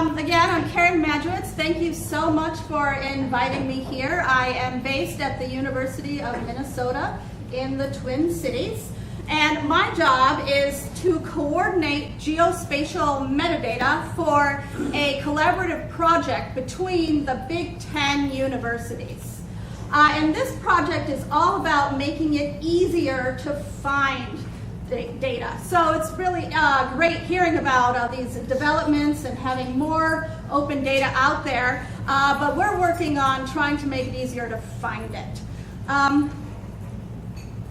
again, I'm Majewicz. Thank you so much for inviting me here. I am based at the University of Minnesota in the Twin Cities, and my job is to coordinate geospatial metadata for a collaborative project between the Big Ten universities. And this project is all about making it easier to find data. So it's really great hearing about these developments and having more open data out there, but we're working on trying to make it easier to find it. All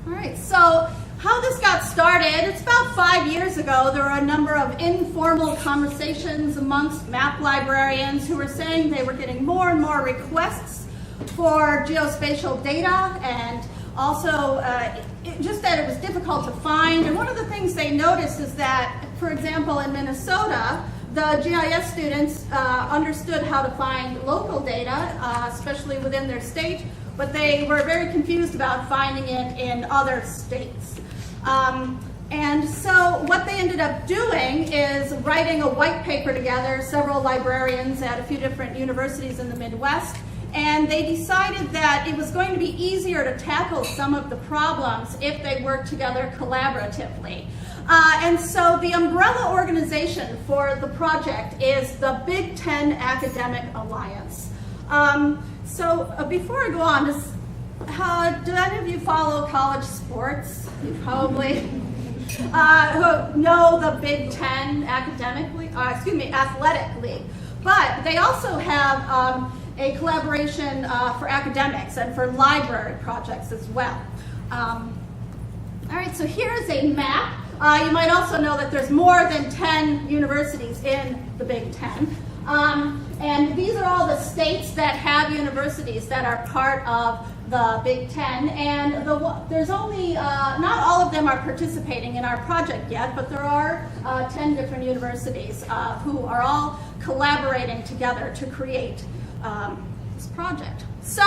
right, so how this got started, it's about 5 years ago. There were a number of informal conversations amongst map librarians who were saying they were getting more and more requests for geospatial data, and also just that it was difficult to find. And one of the things they noticed is that, for example, in Minnesota, the GIS students understood how to find local data, especially within their state, but they were very confused about finding it in other states. And so what they ended up doing is writing a white paper together, several librarians at a few different universities in the Midwest, and they decided that it was going to be easier to tackle some of the problems if they worked together collaboratively. And so the umbrella organization for the project is the Big Ten Academic Alliance. Before I go on, do any of you follow college sports? You probably know the Big Ten Athletic League. But they also have a collaboration for academics and for library projects as well. All right, so here's a map. You might also know that there's more than 10 universities in the Big Ten. And these are all the states that have universities that are part of the Big Ten. And there's only, not all of them are participating in our project yet, but there are 10 different universities who are all collaborating together to create this project. So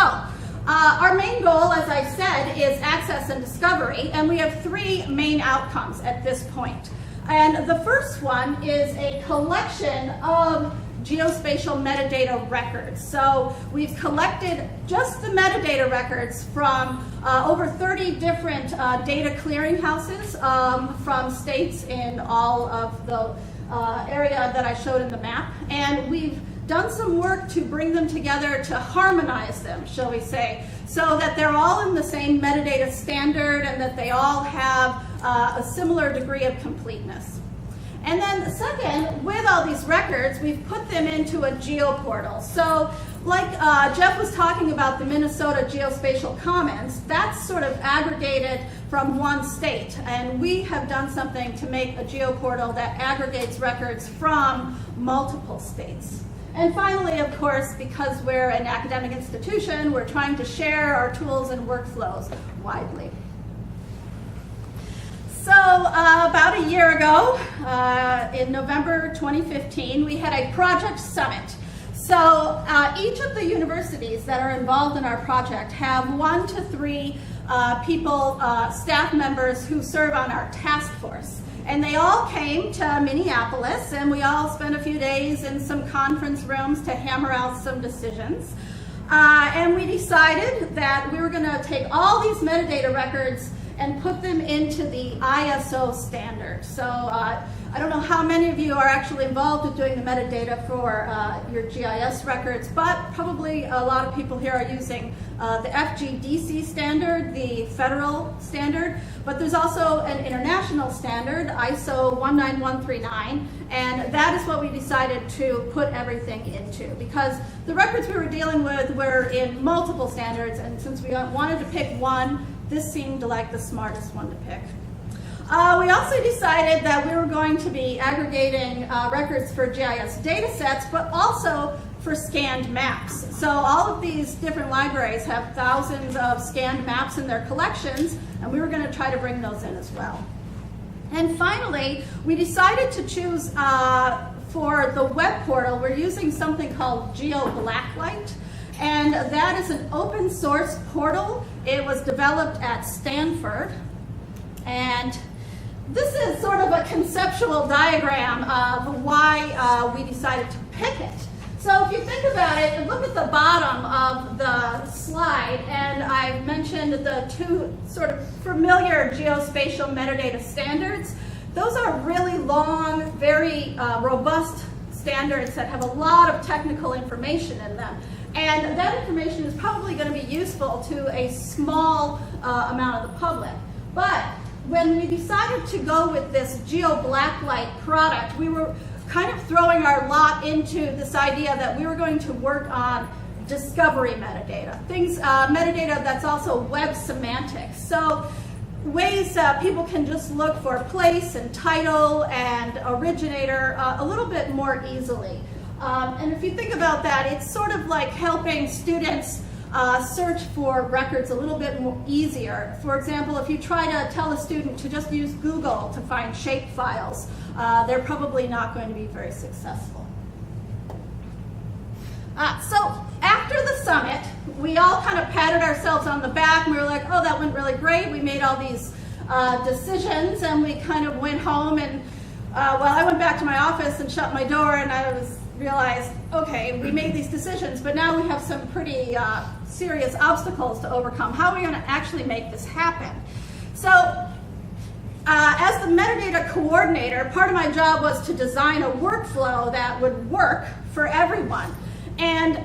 our main goal, as I said, is access and discovery, and we have three main outcomes at this point. And the first one is a collection of geospatial metadata records. So we've collected just the metadata records from over 30 different data clearinghouses from states in all of the area that I showed in the map, and we've done some work to bring them together to harmonize them, shall we say, so that they're all in the same metadata standard and that they all have a similar degree of completeness. And then second, with all these records, we've put them into a Geoportal. So like Jeff was talking about the Minnesota Geospatial Commons, that's sort of aggregated from one state. And we have done something to make a Geoportal that aggregates records from multiple states. And finally, of course, because we're an academic institution, we're trying to share our tools and workflows widely. So about a year ago, in November 2015, we had a project summit. So each of the universities that are involved in our project have 1 to 3 people, staff members who serve on our task force. And they all came to Minneapolis, and we all spent a few days in some conference rooms to hammer out some decisions. And we decided that we were going to take all these metadata records and put them into the ISO standard. So I don't know how many of you are actually involved in doing the metadata for your GIS records, but probably a lot of people here are using the FGDC standard, the federal standard, but there's also an international standard, ISO 19139, and that is what we decided to put everything into, because the records we were dealing with were in multiple standards, and since we wanted to pick one, this seemed like the smartest one to pick. We also decided that we were going to be aggregating records for GIS datasets, but also for scanned maps. So all of these different libraries have thousands of scanned maps in their collections, and we were going to try to bring those in as well. And finally, we decided to choose for the web portal, we're using something called GeoBlacklight. And that is an open source portal. It was developed at Stanford. And this is sort of a conceptual diagram of why we decided to pick it. So if you think about it, and look at the bottom of the slide, and I've mentioned the two sort of familiar geospatial metadata standards. Those are really long, very robust standards that have a lot of technical information in them. And that information is probably going to be useful to a small amount of the public. But when we decided to go with this GeoBlacklight product, we were kind of throwing our lot into this idea that we were going to work on discovery metadata, metadata that's also web semantics. So ways people can just look for place and title and originator a little bit more easily. And if you think about that, it's sort of like helping students search for records a little bit more easier. For example, if you try to tell a student to just use Google to find shape files, they're probably not going to be very successful. So after the summit, we all kind of patted ourselves on the back, and we were like, oh, that went really great. We made all these decisions, and we kind of went home, and well, I went back to my office and shut my door, and I realized, okay, we made these decisions, but now we have some pretty serious obstacles to overcome. How are we going to actually make this happen? So as the metadata coordinator, part of my job was to design a workflow that would work for everyone. And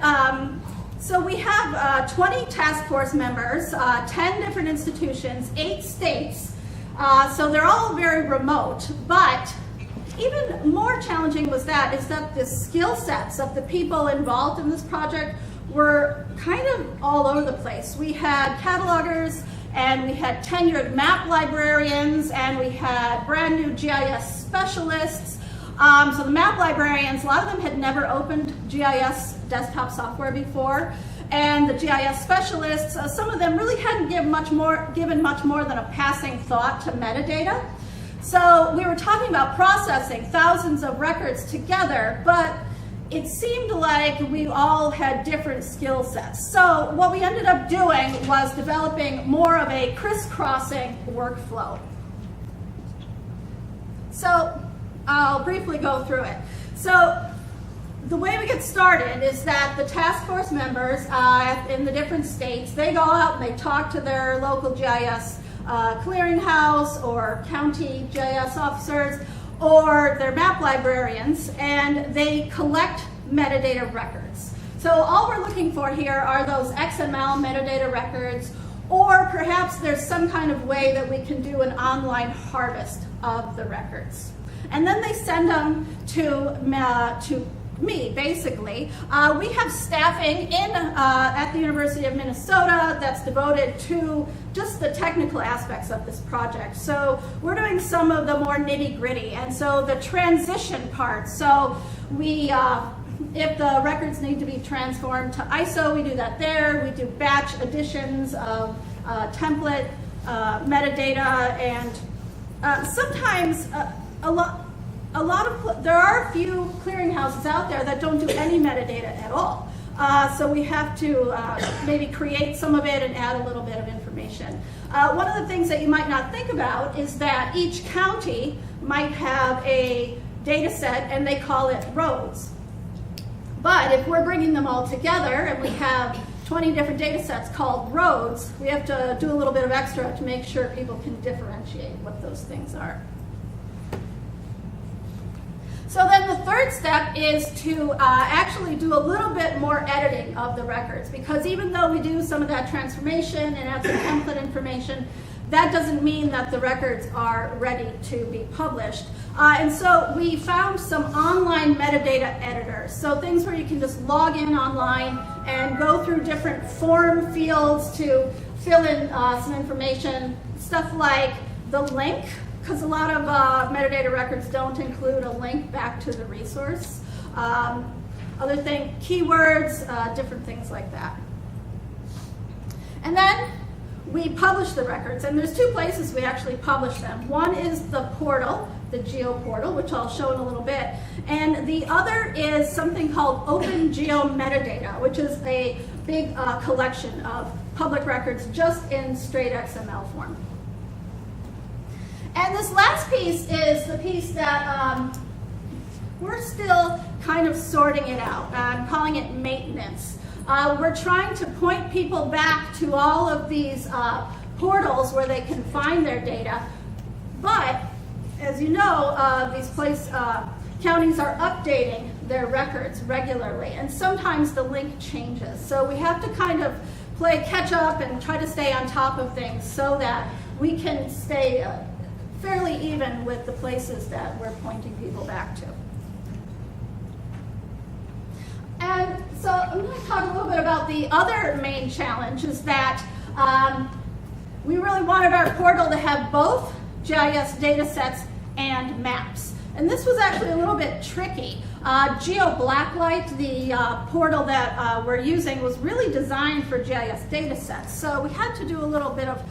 so we have 20 task force members, 10 different institutions, 8 states, so they're all very remote, but even more challenging is that the skill sets of the people involved in this project were kind of all over the place. We had catalogers, and we had tenured map librarians, and we had brand new GIS specialists. So the map librarians, a lot of them had never opened GIS desktop software before, and the GIS specialists, some of them really hadn't given much more than a passing thought to metadata. So we were talking about processing thousands of records together, but it seemed like we all had different skill sets. So what we ended up doing was developing more of a crisscrossing workflow. So I'll briefly go through it. So the way we get started is that the task force members in the different states, they go out and they talk to their local GIS clearinghouse or county GIS officers or their map librarians, and they collect metadata records. So all we're looking for here are those XML metadata records, or perhaps there's some kind of way that we can do an online harvest of the records. And then they send them to me, basically. We have staffing at the University of Minnesota that's devoted to just the technical aspects of this project. So we're doing some of the more nitty-gritty, and so the transition part. So we, if the records need to be transformed to ISO, we do that there. We do batch additions of template metadata, and sometimes there are a few clearinghouses out there that don't do any metadata at all. So we have to maybe create some of it and add a little bit of information. One of the things that you might not think about is that each county might have a data set and they call it roads. But if we're bringing them all together and we have 20 different data sets called roads, we have to do a little bit of extra to make sure people can differentiate what those things are. So then the third step is to actually do a little bit more editing of the records, because even though we do some of that transformation and add some template information, that doesn't mean that the records are ready to be published. And so we found some online metadata editors. So things where you can just log in online and go through different form fields to fill in some information, stuff like the link, because a lot of metadata records don't include a link back to the resource. Other things, keywords, different things like that. And then we publish the records, and there's two places we actually publish them. One is the portal, the Geoportal, which I'll show in a little bit, and the other is something called OpenGeoMetadata, which is a big collection of public records just in straight XML form. And this last piece is the piece that we're still kind of sorting it out. I'm calling it maintenance. We're trying to point people back to all of these portals where they can find their data, but as you know, these counties are updating their records regularly, and sometimes the link changes. So we have to kind of play catch up and try to stay on top of things so that we can stay fairly even with the places that we're pointing people back to. And so I'm going to talk a little bit about the other main challenge, is that we really wanted our portal to have both GIS data sets and maps. And this was actually a little bit tricky. GeoBlacklight, the portal that we're using, was really designed for GIS data sets. So we had to do a little bit of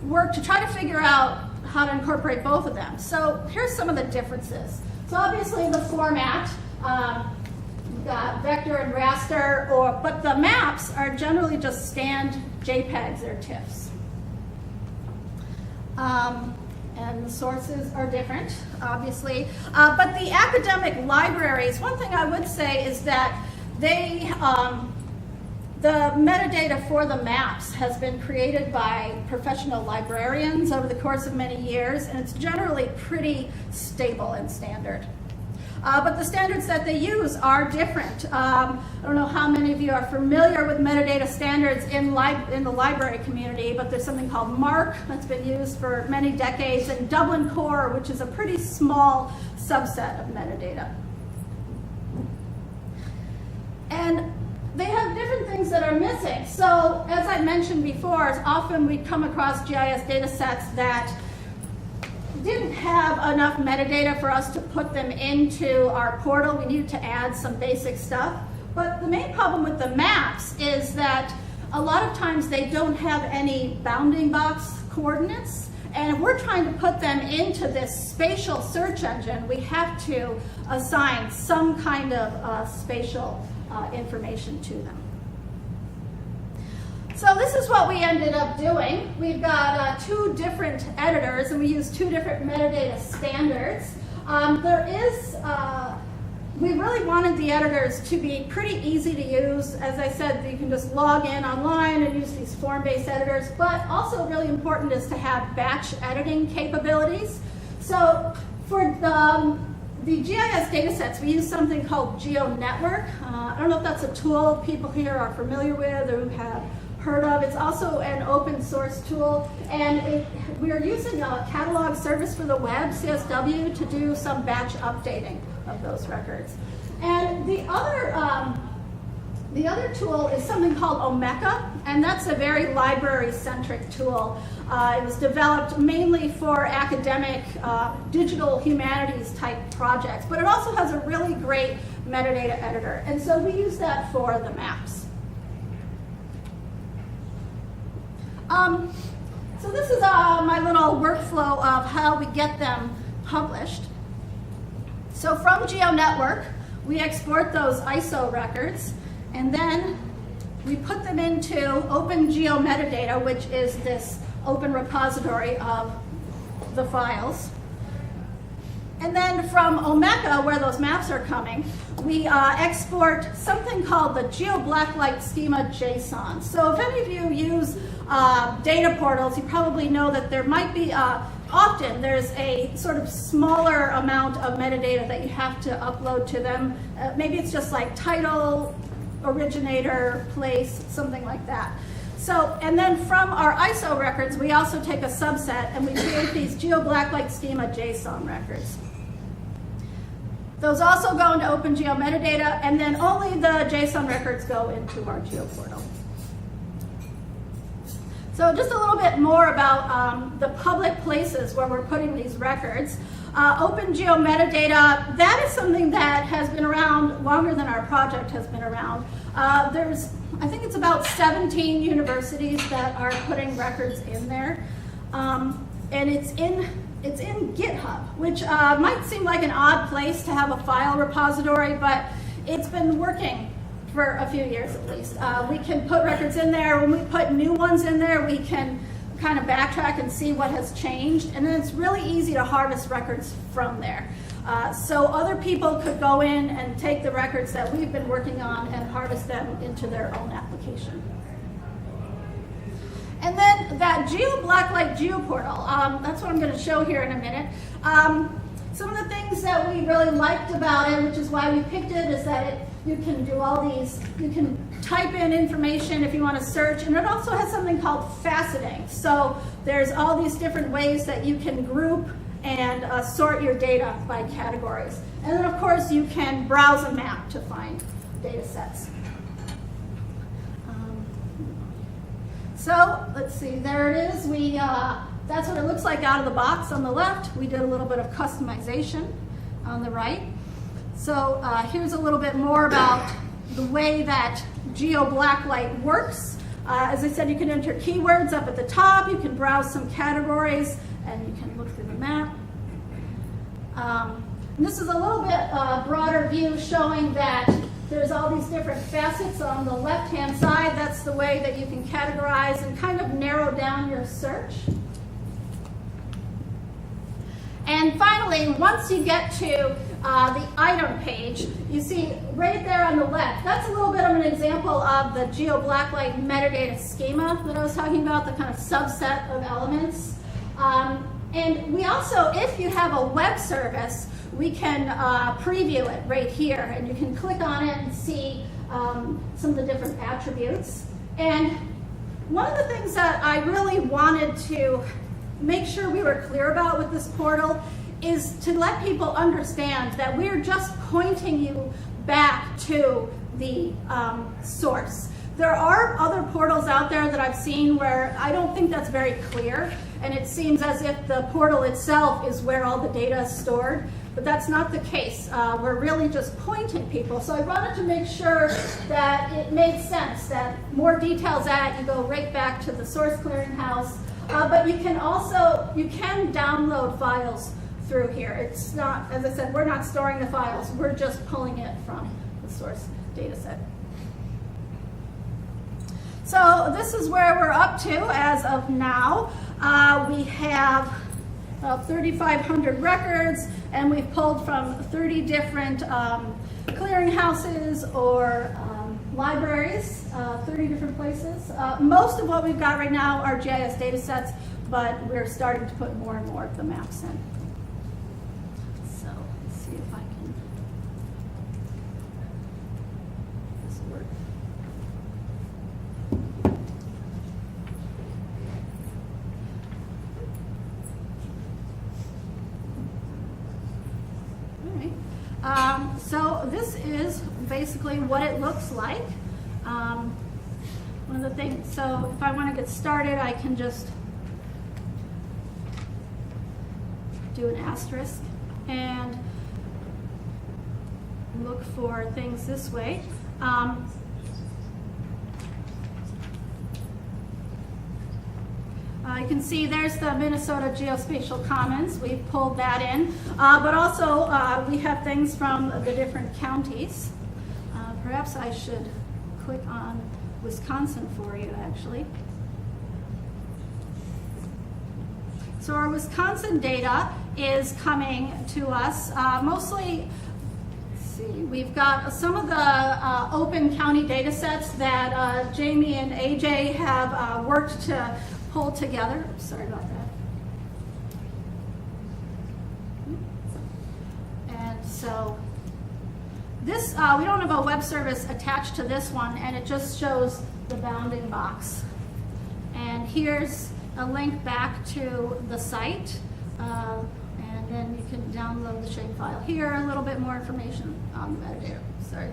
work to try to figure out how to incorporate both of them. So here's some of the differences. So obviously the format, we've got vector and raster, but the maps are generally just scanned JPEGs or TIFFs. And the sources are different, obviously. But the academic libraries, one thing I would say is that they, the metadata for the maps has been created by professional librarians over the course of many years, and it's generally pretty stable and standard. But the standards that they use are different. I don't know how many of you are familiar with metadata standards in the library community, but there's something called MARC that's been used for many decades, and Dublin Core, which is a pretty small subset of metadata. And they have different things that are missing. So as I mentioned before, often we come across GIS data sets that didn't have enough metadata for us to put them into our portal. We needed to add some basic stuff. But the main problem with the maps is that a lot of times they don't have any bounding box coordinates. And if we're trying to put them into this spatial search engine, we have to assign some kind of spatial information to them. So this is what we ended up doing. We've got two different editors, and we use two different metadata standards. We really wanted the editors to be pretty easy to use. As I said, you can just log in online and use these form-based editors, but also really important is to have batch editing capabilities. So for the GIS data sets, we use something called GeoNetwork. I don't know if that's a tool people here are familiar with or who have heard of. It's also an open source tool, and we're using a catalog service for the web, CSW, to do some batch updating of those records. And the other tool is something called Omeka, and that's a very library-centric tool. It was developed mainly for academic digital humanities type projects, but it also has a really great metadata editor, and so we use that for the maps. So this is my little workflow of how we get them published. So from GeoNetwork, we export those ISO records, and then we put them into OpenGeoMetadata, which is this open repository of the files. And then from Omeka, where those maps are coming, we export something called the GeoBlacklight schema JSON. So if any of you use data portals, you probably know that there might be, often there's a sort of smaller amount of metadata that you have to upload to them. Maybe it's just like title, originator, place, something like that. So, and then from our ISO records, we also take a subset and we create these GeoBlacklight schema JSON records. Those also go into OpenGeoMetadata, and then only the JSON records go into our Geoportal. So just a little bit more about the public places where we're putting these records. OpenGeoMetadata, that is something that has been around longer than our project has been around. I think it's about 17 universities that are putting records in there. And it's in GitHub, which might seem like an odd place to have a file repository, but it's been working for a few years at least. We can put records in there. When we put new ones in there, we can kind of backtrack and see what has changed, and then it's really easy to harvest records from there. so other people could go in and take the records that we've been working on and harvest them into their own application. And then that GeoBlacklight Geoportal, that's what I'm going to show here in a minute. Some of the things that we really liked about it, which is why we picked it, is that you can do all these, you can type in information if you want to search, and it also has something called faceting. So there's all these different ways that you can group and sort your data by categories. And then of course you can browse a map to find data sets. So let's see, there it is. That's what it looks like out of the box on the left. We did a little bit of customization on the right. So here's a little bit more about the way that GeoBlacklight works. As I said, you can enter keywords up at the top. You can browse some categories, and you can look through the map. And this is a little bit broader view showing that there's all these different facets on the left-hand side. That's the way that you can categorize and kind of narrow down your search. And finally, once you get to the item page, you see right there on the left, that's a little bit of an example of the GeoBlacklight metadata schema that I was talking about, the kind of subset of elements. And we also, if you have a web service, we can preview it right here, and you can click on it and see some of the different attributes. And one of the things that I really wanted to make sure we were clear about with this portal is to let people understand that we're just pointing you back to the source. There are other portals out there that I've seen where I don't think that's very clear, and it seems as if the portal itself is where all the data is stored, but that's not the case. We're really just pointing people. So I wanted to make sure that it made sense, that more details you go right back to the source clearinghouse, but you can also, you can download files through here. It's not, as I said, we're not storing the files, we're just pulling it from the source data set. So this is where we're up to as of now. We have about 3,500 records, and we've pulled from 30 different clearinghouses or libraries, 30 different places. Most of what we've got right now are GIS data sets, but we're starting to put more and more of the maps in. So let's see if I can make this work. So this is basically what it looks like. One of the things, so if I want to get started, I can just do an asterisk and look for things this way. You can see there's the Minnesota Geospatial Commons. We've pulled that in, but also we have things from the different counties. Perhaps I should click on Wisconsin for you, actually. So our Wisconsin data is coming to us mostly. We've got some of the open county data sets that Jamie and AJ have worked to pull together. Sorry about that. And so this, we don't have a web service attached to this one, and it just shows the bounding box. And here's a link back to the site. And then you can download the shapefile here, a little bit more information on the metadata. Sorry.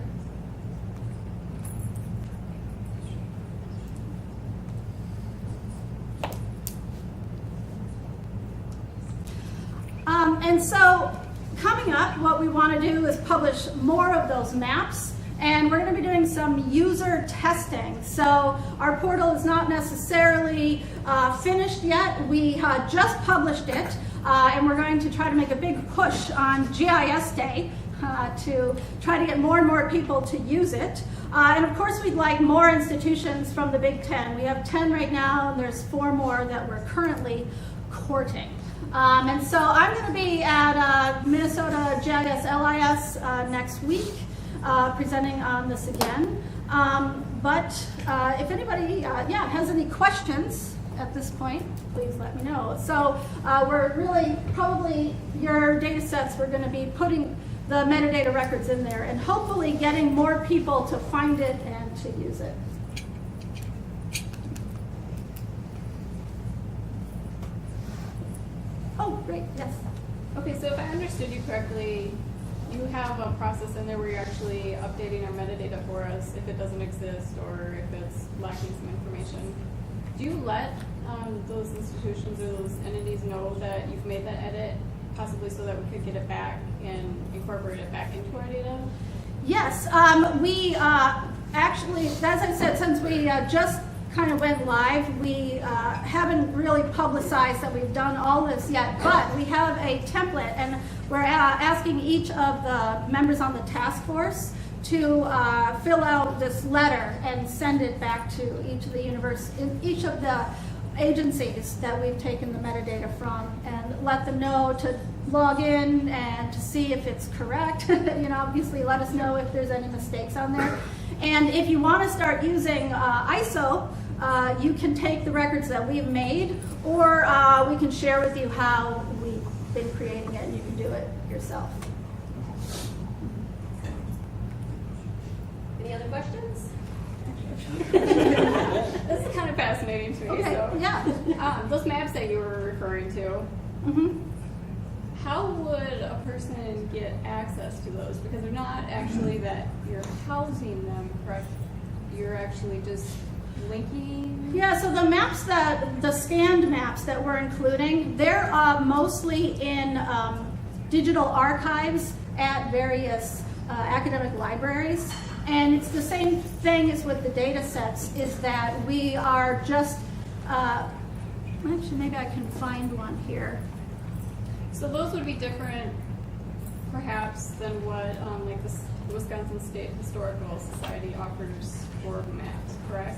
And so coming up, what we want to do is publish more of those maps, and we're going to be doing some user testing. So our portal is not necessarily finished yet. We just published it, and we're going to try to make a big push on GIS Day to try to get more and more people to use it. And of course, we'd like more institutions from the Big Ten. We have 10 right now, and there's 4 more that we're currently courting. And so I'm going to be at Minnesota Minnesota GIS LIS next week, presenting on this again. But if anybody has any questions at this point, please let me know. So we're really, probably your data sets, we're going to be putting the metadata records in there and hopefully getting more people to find it and to use it. Oh, great, yes. Okay, so if I understood you correctly, you have a process in there where you're actually updating our metadata for us if it doesn't exist or if it's lacking some information. Do you let those institutions or those entities know that you've made that edit, possibly so that we could get it back and incorporate it back into our data? Yes, we actually, as I said, since we just kind of went live, we haven't really publicized that we've done all this yet, but we have a template, and we're asking each of the members on the task force to fill out this letter and send it back to each of the each of the agencies that we've taken the metadata from, and let them know to log in and to see if it's correct. Obviously let us know if there's any mistakes on there. And if you want to start using ISO, you can take the records that we've made, or we can share with you how we've been creating it, and you can do it yourself. Any other questions? This is kind of fascinating to me. Okay, so, yeah. those maps that you were referring to, how would a person get access to those? Because they're not actually that you're housing them, correct? You're actually just linking? Yeah, so the maps the scanned maps that we're including, they're mostly in digital archives at various academic libraries. And it's the same thing as with the data sets, is that we are just, actually maybe I can find one here. So those would be different, perhaps, than what like the Wisconsin State Historical Society offers for maps, correct?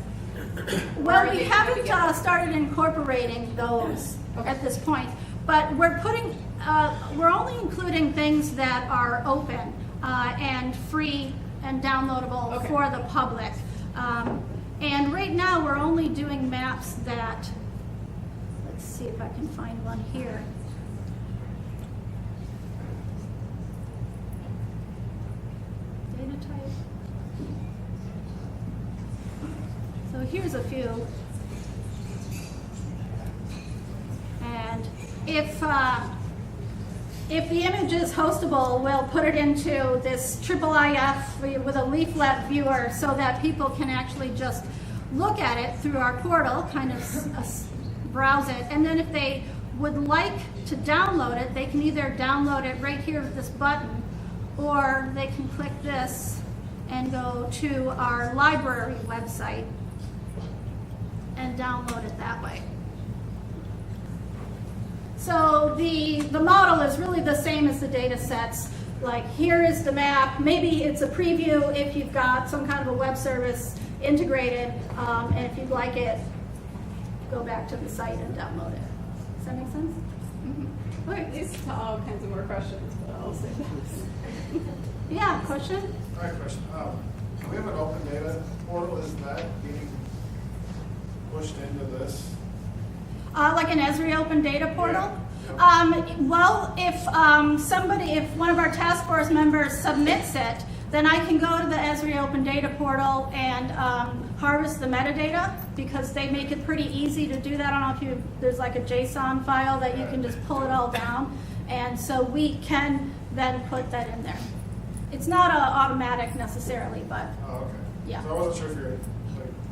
Well, we haven't started incorporating those at this point, but we're only including things that are open and free and downloadable for the public. And right now we're only doing maps that, let's see if I can find one here. Data type. So here's a few. And if the image is hostable, we'll put it into this IIIF with a leaflet viewer so that people can actually just look at it through our portal, kind of browse it. And then if they would like to download it, they can either download it right here with this button, or they can click this and go to our library website and download it that way. So the model is really the same as the data sets. Like, here is the map. Maybe it's a preview if you've got some kind of a web service integrated, and if you'd like it, go back to the site and download it. Does that make sense? Mm-hmm. Okay, these to all kinds of more questions, but I'll say this. Yeah, question? All right, question. We have an open data portal. Is that being pushed into this? Like an Esri Open Data Portal? Yeah. Well, if one of our task force members submits it, then I can go to the Esri Open Data Portal and harvest the metadata, because they make it pretty easy to do that. I don't know if there's like a JSON file that you can just pull it all down, and so we can then put that in there. It's not automatic necessarily, but Oh, okay. yeah. So I wasn't sure if you're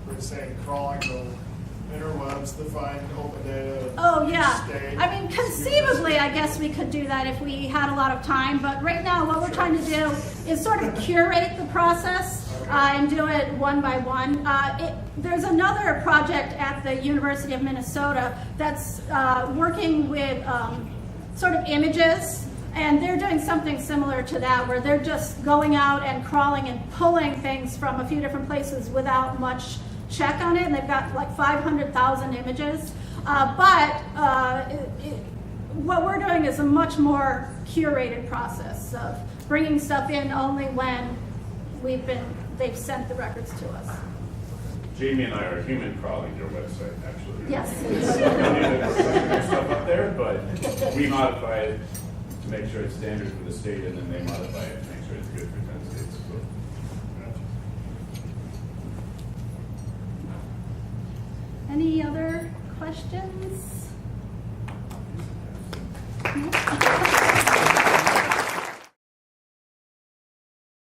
we're saying crawling the interwebs to find open data. Oh, each yeah. state. I mean, conceivably, I guess we could do that if we had a lot of time, but right now what we're trying to do is sort of curate the process and do it one by one. There's another project at the University of Minnesota that's working with sort of images, and they're doing something similar to that, where they're just going out and crawling and pulling things from a few different places without much check on it, and they've got like 500,000 images. what we're doing is a much more curated process of bringing stuff in only when they've sent the records to us. Jamie and I are human crawling your website, actually. Yes. There's stuff up there, but we modify it to make sure it's standard for the state, and then they modify it to make sure it's good for 10 states. So, Any other questions? No?